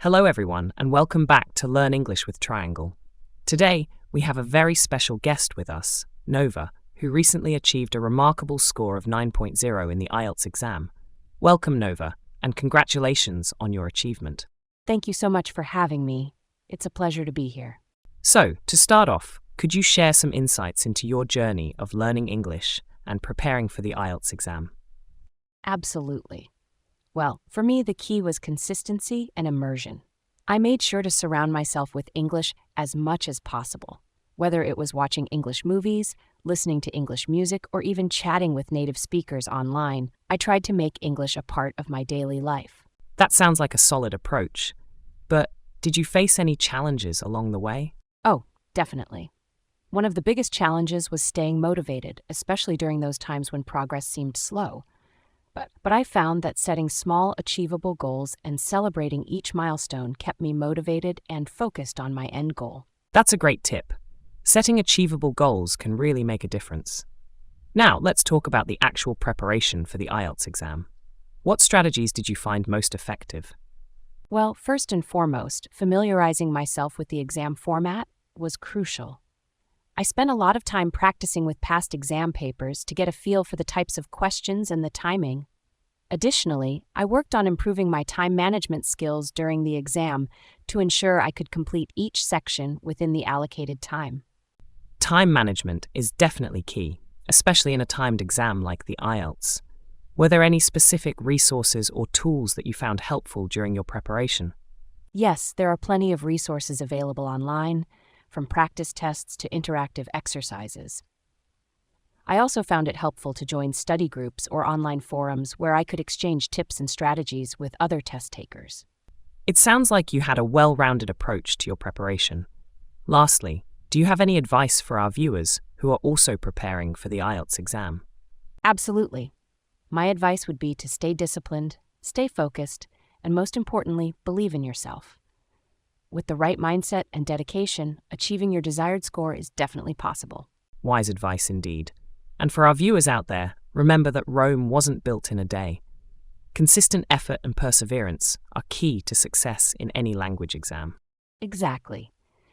Hello everyone, and welcome back to Learn English with Triangle. Today, we have a very special guest with us, Nova, who recently achieved a remarkable score of 9.0 in the IELTS exam. Welcome, Nova, and congratulations on your achievement. Thank you so much for having me. It's a pleasure to be here. So, to start off, could you share some insights into your journey of learning English and preparing for the IELTS exam? Absolutely. Well, for me, the key was consistency and immersion. I made sure to surround myself with English as much as possible. Whether it was watching English movies, listening to English music, or even chatting with native speakers online, I tried to make English a part of my daily life. That sounds like a solid approach. But did you face any challenges along the way? Oh, definitely. One of the biggest challenges was staying motivated, especially during those times when progress seemed slow. But I found that setting small, achievable goals and celebrating each milestone kept me motivated and focused on my end goal. That's a great tip. Setting achievable goals can really make a difference. Now, let's talk about the actual preparation for the IELTS exam. What strategies did you find most effective? Well, first and foremost, familiarizing myself with the exam format was crucial. I spent a lot of time practicing with past exam papers to get a feel for the types of questions and the timing. Additionally, I worked on improving my time management skills during the exam to ensure I could complete each section within the allocated time. Time management is definitely key, especially in a timed exam like the IELTS. Were there any specific resources or tools that you found helpful during your preparation? Yes, there are plenty of resources available online, from practice tests to interactive exercises. I also found it helpful to join study groups or online forums where I could exchange tips and strategies with other test takers. It sounds like you had a well-rounded approach to your preparation. Lastly, do you have any advice for our viewers who are also preparing for the IELTS exam? Absolutely. My advice would be to stay disciplined, stay focused, and most importantly, believe in yourself. With the right mindset and dedication, achieving your desired score is definitely possible. Wise advice indeed. And for our viewers out there, remember that Rome wasn't built in a day. Consistent effort and perseverance are key to success in any language exam. Exactly.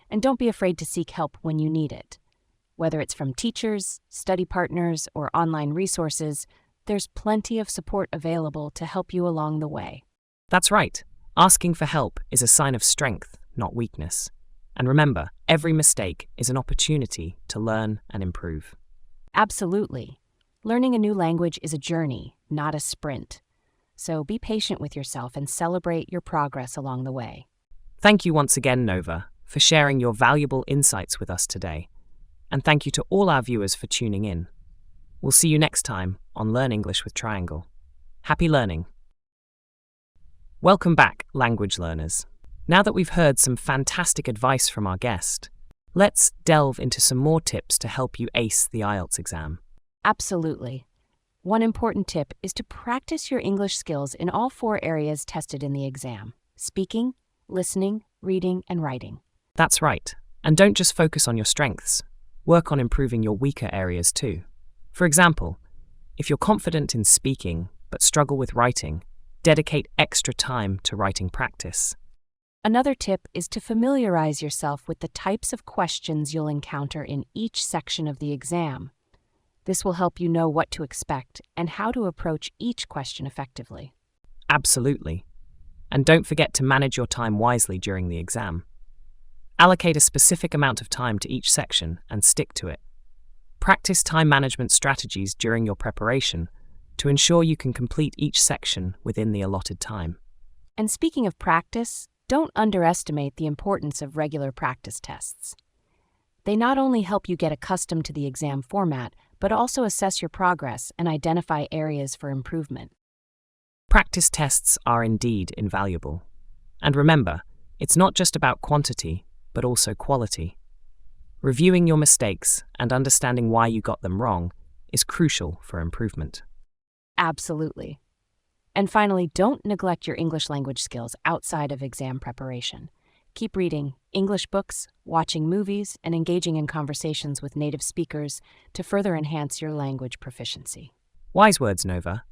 And don't be afraid to seek help when you need it. Whether it's from teachers, study partners, or online resources, there's plenty of support available to help you along the way. That's right. Asking for help is a sign of strength, not weakness. And remember, every mistake is an opportunity to learn and improve. Absolutely. Learning a new language is a journey, not a sprint. So be patient with yourself and celebrate your progress along the way. Thank you once again, Nova, for sharing your valuable insights with us today. And thank you to all our viewers for tuning in. We'll see you next time on Learn English with Triangle. Happy learning! Welcome back, language learners. Now that we've heard some fantastic advice from our guest, let's delve into some more tips to help you ace the IELTS exam. Absolutely. One important tip is to practice your English skills in all 4 areas tested in the exam: speaking, listening, reading, and writing. That's right. And don't just focus on your strengths. Work on improving your weaker areas too. For example, if you're confident in speaking but struggle with writing, dedicate extra time to writing practice. Another tip is to familiarize yourself with the types of questions you'll encounter in each section of the exam. This will help you know what to expect and how to approach each question effectively. Absolutely. And don't forget to manage your time wisely during the exam. Allocate a specific amount of time to each section and stick to it. Practice time management strategies during your preparation to ensure you can complete each section within the allotted time. And speaking of practice, don't underestimate the importance of regular practice tests. They not only help you get accustomed to the exam format, but also assess your progress and identify areas for improvement. Practice tests are indeed invaluable. And remember, it's not just about quantity, but also quality. Reviewing your mistakes and understanding why you got them wrong is crucial for improvement. Absolutely. And finally, don't neglect your English language skills outside of exam preparation. Keep reading English books, watching movies, and engaging in conversations with native speakers to further enhance your language proficiency. Wise words, Nova.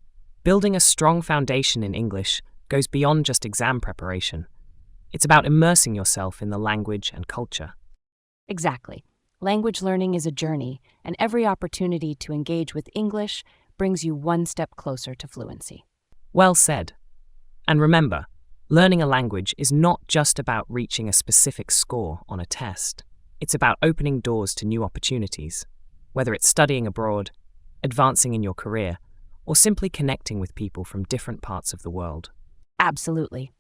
Building a strong foundation in English goes beyond just exam preparation. It's about immersing yourself in the language and culture. Exactly. Language learning is a journey, and every opportunity to engage with English brings you one step closer to fluency. Well said. And remember, learning a language is not just about reaching a specific score on a test. It's about opening doors to new opportunities, whether it's studying abroad, advancing in your career, or simply connecting with people from different parts of the world. Absolutely.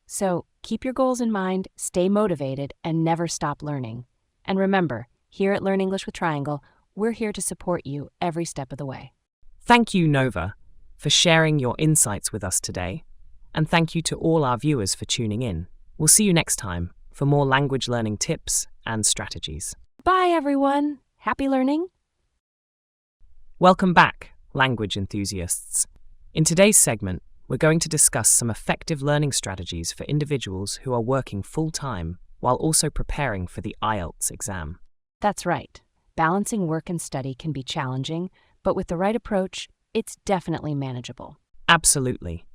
So keep your goals in mind, stay motivated, and never stop learning. And remember, here at Learn English with Triangle, we're here to support you every step of the way. Thank you, Nova, for sharing your insights with us today. And thank you to all our viewers for tuning in. We'll see you next time for more language learning tips and strategies. Bye, everyone. Happy learning. Welcome back, language enthusiasts. In today's segment, we're going to discuss some effective learning strategies for individuals who are working full-time while also preparing for the IELTS exam. That's right. Balancing work and study can be challenging, but with the right approach, it's definitely manageable. Absolutely.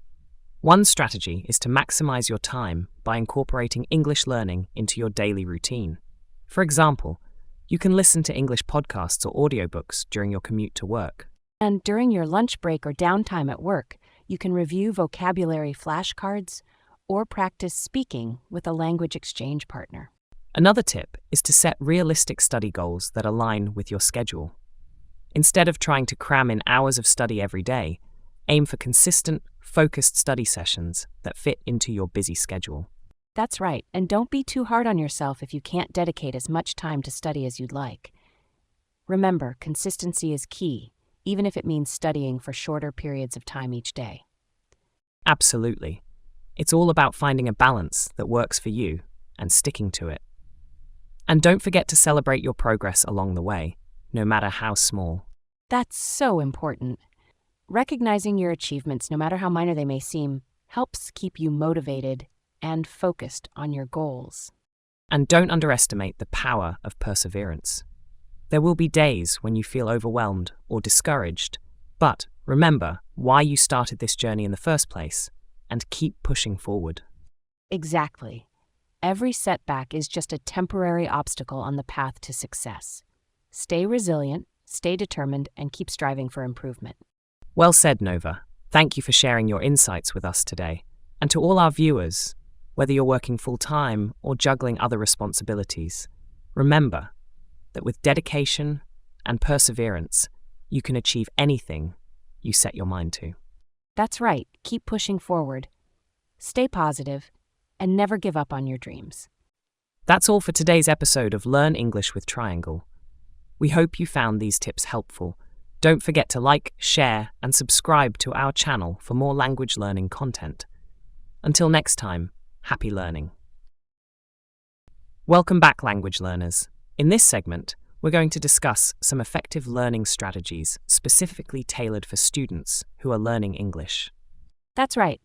One strategy is to maximize your time by incorporating English learning into your daily routine. For example, you can listen to English podcasts or audiobooks during your commute to work. And during your lunch break or downtime at work, you can review vocabulary flashcards or practice speaking with a language exchange partner. Another tip is to set realistic study goals that align with your schedule. Instead of trying to cram in hours of study every day, aim for consistent, focused study sessions that fit into your busy schedule. That's right, and don't be too hard on yourself if you can't dedicate as much time to study as you'd like. Remember, consistency is key, even if it means studying for shorter periods of time each day. Absolutely. It's all about finding a balance that works for you and sticking to it. And don't forget to celebrate your progress along the way, no matter how small. That's so important. Recognizing your achievements, no matter how minor they may seem, helps keep you motivated and focused on your goals. And don't underestimate the power of perseverance. There will be days when you feel overwhelmed or discouraged, but remember why you started this journey in the first place and keep pushing forward. Exactly. Every setback is just a temporary obstacle on the path to success. Stay resilient, stay determined, and keep striving for improvement. Well said, Nova. Thank you for sharing your insights with us today. And to all our viewers, whether you're working full-time or juggling other responsibilities, remember that with dedication and perseverance, you can achieve anything you set your mind to. That's right. Keep pushing forward. Stay positive, and never give up on your dreams. That's all for today's episode of Learn English with Triangle. We hope you found these tips helpful. Don't forget to like, share, and subscribe to our channel for more language learning content. Until next time, happy learning. Welcome back, language learners. In this segment, we're going to discuss some effective learning strategies specifically tailored for students who are learning English. That's right.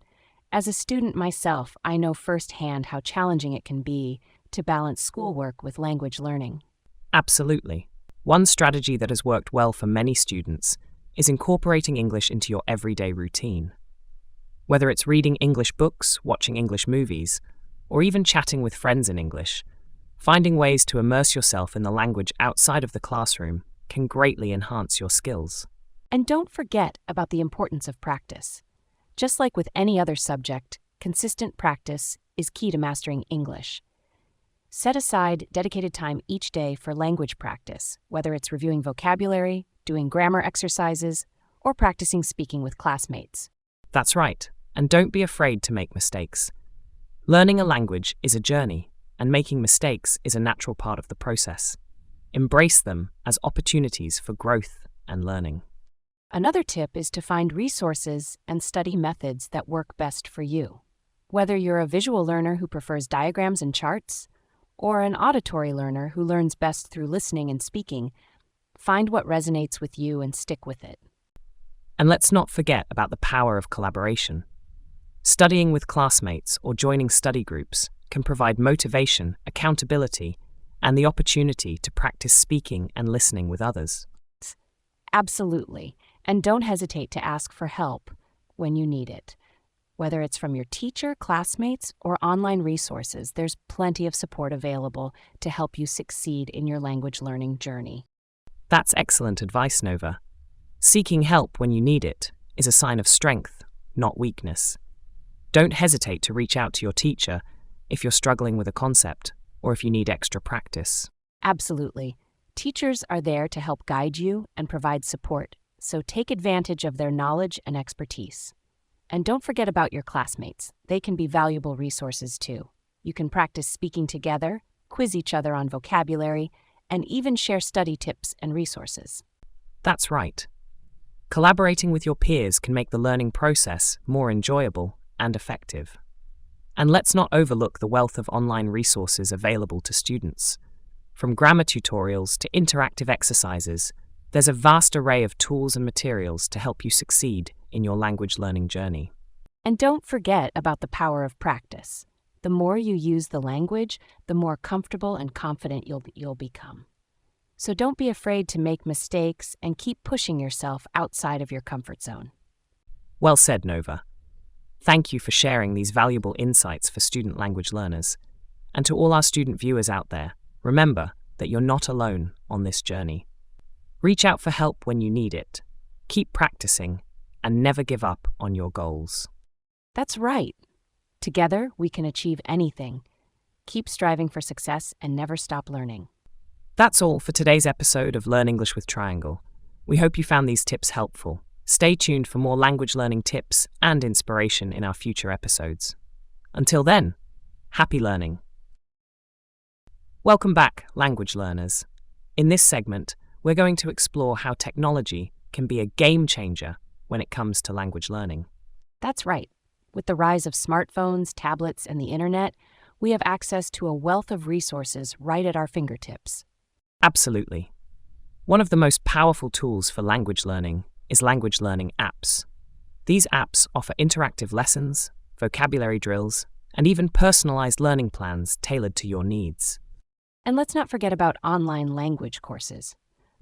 As a student myself, I know firsthand how challenging it can be to balance schoolwork with language learning. Absolutely. One strategy that has worked well for many students is incorporating English into your everyday routine. Whether it's reading English books, watching English movies, or even chatting with friends in English, finding ways to immerse yourself in the language outside of the classroom can greatly enhance your skills. And don't forget about the importance of practice. Just like with any other subject, consistent practice is key to mastering English. Set aside dedicated time each day for language practice, whether it's reviewing vocabulary, doing grammar exercises, or practicing speaking with classmates. That's right, and don't be afraid to make mistakes. Learning a language is a journey, and making mistakes is a natural part of the process. Embrace them as opportunities for growth and learning. Another tip is to find resources and study methods that work best for you. Whether you're a visual learner who prefers diagrams and charts, or an auditory learner who learns best through listening and speaking, find what resonates with you and stick with it. And let's not forget about the power of collaboration. Studying with classmates or joining study groups can provide motivation, accountability, and the opportunity to practice speaking and listening with others. Absolutely. And don't hesitate to ask for help when you need it. Whether it's from your teacher, classmates, or online resources, there's plenty of support available to help you succeed in your language learning journey. That's excellent advice, Nova. Seeking help when you need it is a sign of strength, not weakness. Don't hesitate to reach out to your teacher if you're struggling with a concept or if you need extra practice. Absolutely. Teachers are there to help guide you and provide support, so take advantage of their knowledge and expertise. And don't forget about your classmates. They can be valuable resources too. You can practice speaking together, quiz each other on vocabulary, and even share study tips and resources. That's right. Collaborating with your peers can make the learning process more enjoyable and effective. And let's not overlook the wealth of online resources available to students. From grammar tutorials to interactive exercises, there's a vast array of tools and materials to help you succeed in your language learning journey. And don't forget about the power of practice. The more you use the language, the more comfortable and confident you'll become. So don't be afraid to make mistakes and keep pushing yourself outside of your comfort zone. Well said, Nova. Thank you for sharing these valuable insights for student language learners. And to all our student viewers out there, remember that you're not alone on this journey. Reach out for help when you need it. Keep practicing and never give up on your goals. That's right. Together, we can achieve anything. Keep striving for success and never stop learning. That's all for today's episode of Learn English with Triangle. We hope you found these tips helpful. Stay tuned for more language learning tips and inspiration in our future episodes. Until then, happy learning. Welcome back, language learners. In this segment, we're going to explore how technology can be a game changer when it comes to language learning. That's right. With the rise of smartphones, tablets, and the internet, we have access to a wealth of resources right at our fingertips. Absolutely. One of the most powerful tools for language learning is language learning apps. These apps offer interactive lessons, vocabulary drills, and even personalized learning plans tailored to your needs. And let's not forget about online language courses.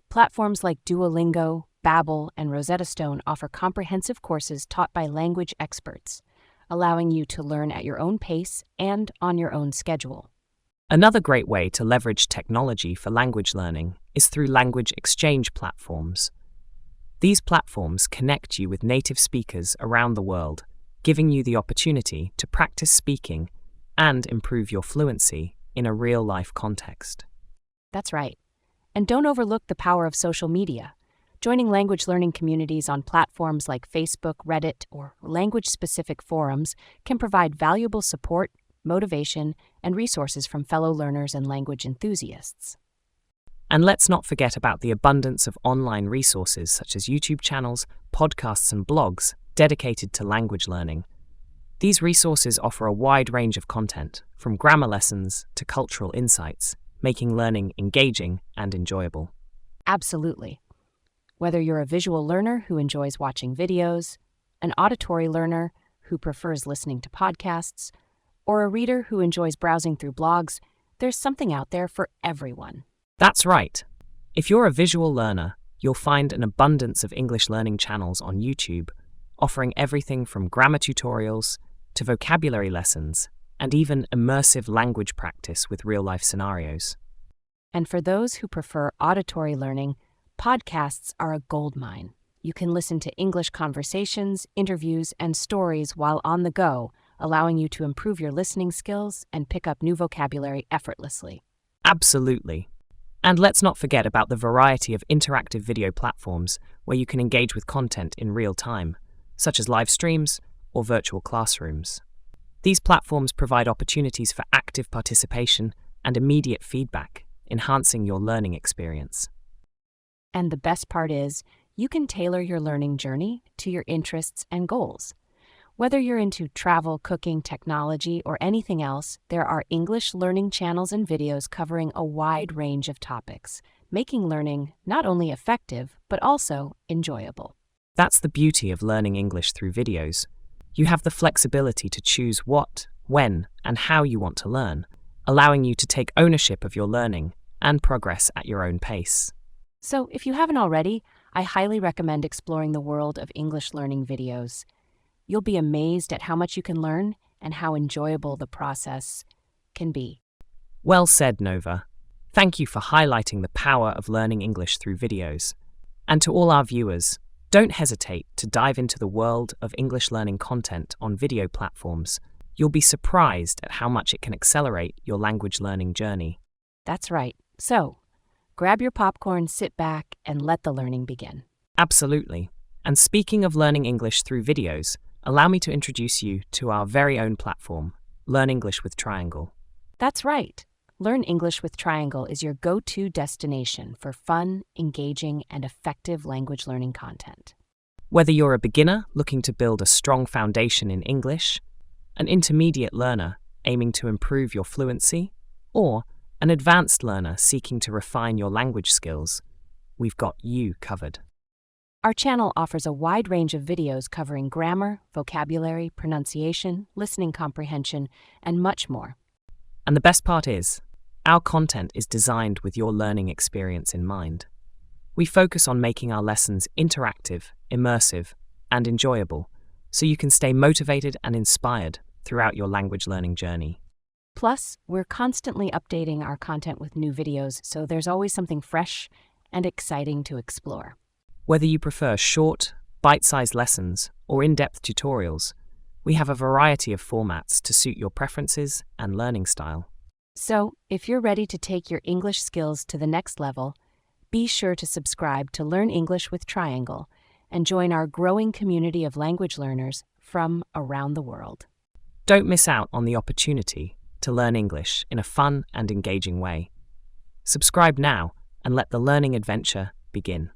Platforms like Duolingo, Babbel, and Rosetta Stone offer comprehensive courses taught by language experts, allowing you to learn at your own pace and on your own schedule. Another great way to leverage technology for language learning is through language exchange platforms. These platforms connect you with native speakers around the world, giving you the opportunity to practice speaking and improve your fluency in a real-life context. That's right. And don't overlook the power of social media. Joining language learning communities on platforms like Facebook, Reddit, or language-specific forums can provide valuable support, motivation, and resources from fellow learners and language enthusiasts. And let's not forget about the abundance of online resources such as YouTube channels, podcasts, and blogs dedicated to language learning. These resources offer a wide range of content, from grammar lessons to cultural insights, making learning engaging and enjoyable. Absolutely. Whether you're a visual learner who enjoys watching videos, an auditory learner who prefers listening to podcasts, or a reader who enjoys browsing through blogs, there's something out there for everyone. That's right. If you're a visual learner, you'll find an abundance of English learning channels on YouTube, offering everything from grammar tutorials to vocabulary lessons, and even immersive language practice with real-life scenarios. And for those who prefer auditory learning, podcasts are a goldmine. You can listen to English conversations, interviews, and stories while on the go, allowing you to improve your listening skills and pick up new vocabulary effortlessly. Absolutely. And let's not forget about the variety of interactive video platforms where you can engage with content in real time, such as live streams or virtual classrooms. These platforms provide opportunities for active participation and immediate feedback, enhancing your learning experience. And the best part is, you can tailor your learning journey to your interests and goals. Whether you're into travel, cooking, technology, or anything else, there are English learning channels and videos covering a wide range of topics, making learning not only effective, but also enjoyable. That's the beauty of learning English through videos. You have the flexibility to choose what, when, and how you want to learn, allowing you to take ownership of your learning and progress at your own pace. So, if you haven't already, I highly recommend exploring the world of English learning videos. You'll be amazed at how much you can learn and how enjoyable the process can be. Well said, Nova. Thank you for highlighting the power of learning English through videos. And to all our viewers, don't hesitate to dive into the world of English learning content on video platforms. You'll be surprised at how much it can accelerate your language learning journey. That's right. So, grab your popcorn, sit back, and let the learning begin. Absolutely. And speaking of learning English through videos, allow me to introduce you to our very own platform, Learn English with Triangle. That's right. Learn English with Triangle is your go-to destination for fun, engaging, and effective language learning content. Whether you're a beginner looking to build a strong foundation in English, an intermediate learner aiming to improve your fluency, or an advanced learner seeking to refine your language skills, we've got you covered. Our channel offers a wide range of videos covering grammar, vocabulary, pronunciation, listening comprehension, and much more. And the best part is, our content is designed with your learning experience in mind. We focus on making our lessons interactive, immersive, and enjoyable, so you can stay motivated and inspired throughout your language learning journey. Plus, we're constantly updating our content with new videos, so there's always something fresh and exciting to explore. Whether you prefer short, bite-sized lessons or in-depth tutorials, we have a variety of formats to suit your preferences and learning style. So, if you're ready to take your English skills to the next level, be sure to subscribe to Learn English with Triangle and join our growing community of language learners from around the world. Don't miss out on the opportunity to learn English in a fun and engaging way. Subscribe now and let the learning adventure begin.